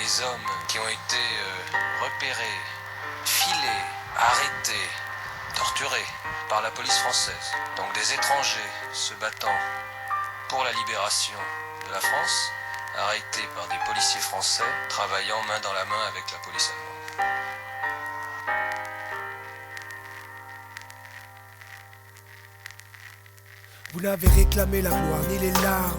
les hommes qui ont été repérés, filés, arrêtés, torturés par la police française. Donc des étrangers se battant pour la libération de la France, arrêtés par des policiers français, travaillant main dans la main avec la police allemande. Vous n'avez réclamé la gloire, ni les larmes,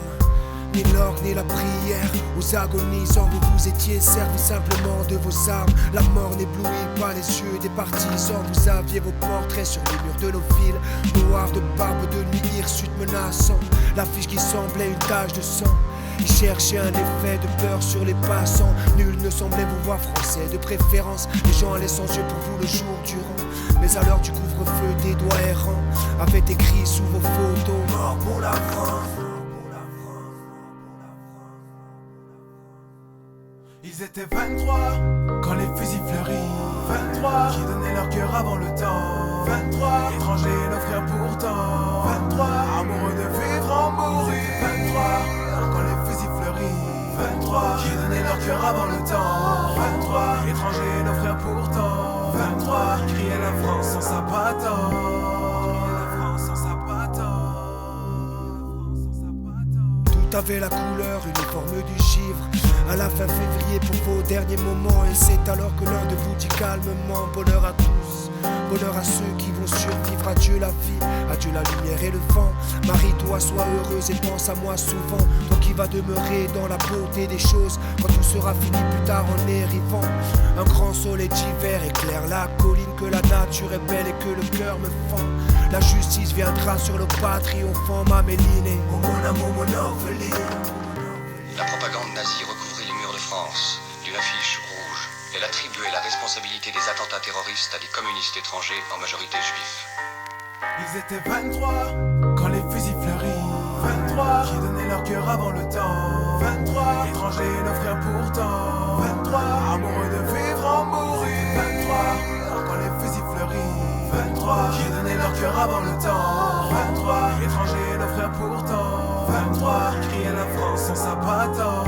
ni l'orgue, ni la prière. Aux agonisants, vous vous étiez servi simplement de vos armes. La mort n'éblouit pas les yeux des partisans. Vous aviez vos portraits sur les murs de nos villes, noirs de barbe de nuit, hirsutes menaçants. L'affiche qui semblait une tache de sang. Ils cherchaient un effet de peur sur les passants. Nul ne semblait vous voir français de préférence. Les gens allaient sans yeux pour vous le jour durant. Mais à l'heure du couvre-feu, des doigts errants avaient écrit sous vos photos: mort pour la France. Ils étaient 23 quand les fusils fleurirent. 23 qui donnaient leur cœur avant le temps. 23 étrangers l'offrirent pourtant. 23 amoureux de vivre en mourir. 23 quand les fusils fleurirent. 23 qui donnaient leur cœur avant le temps. 23 étrangers l'offrirent pourtant. 23 qui criaient la France sans sa patate. Tout avait la couleur uniforme du givre. À la fin février pour vos derniers moments. Et c'est alors que l'un de vous dit calmement: bonheur à tous, bonheur à ceux qui vont survivre. Adieu la vie, adieu la lumière et le vent. Marie-toi, sois heureuse et pense à moi souvent. Toi qui vas demeurer dans la beauté des choses quand tout sera fini plus tard en dérivant. Un grand soleil d'hiver éclaire la colline. Que la nature est belle et que le cœur me fend. La justice viendra sur le pas triomphant. Ma Méline, oh mon amour, mon orpheline. La propagande nazie recouvrait les murs de France d'une affiche rouge. Elle attribuait la responsabilité des attentats terroristes à des communistes étrangers, en majorité juifs. Ils étaient 23 quand les fusils fleurirent. 23 qui donnaient leur cœur avant le temps. 23 étrangers l'offrirent pourtant. 23 amoureux de vivre en mourir. 23 quand les fusils fleurirent. 23 qui donnaient leur cœur avant le temps. 23 étrangers l'offrirent pourtant. 23 criaient la France sans sa patate.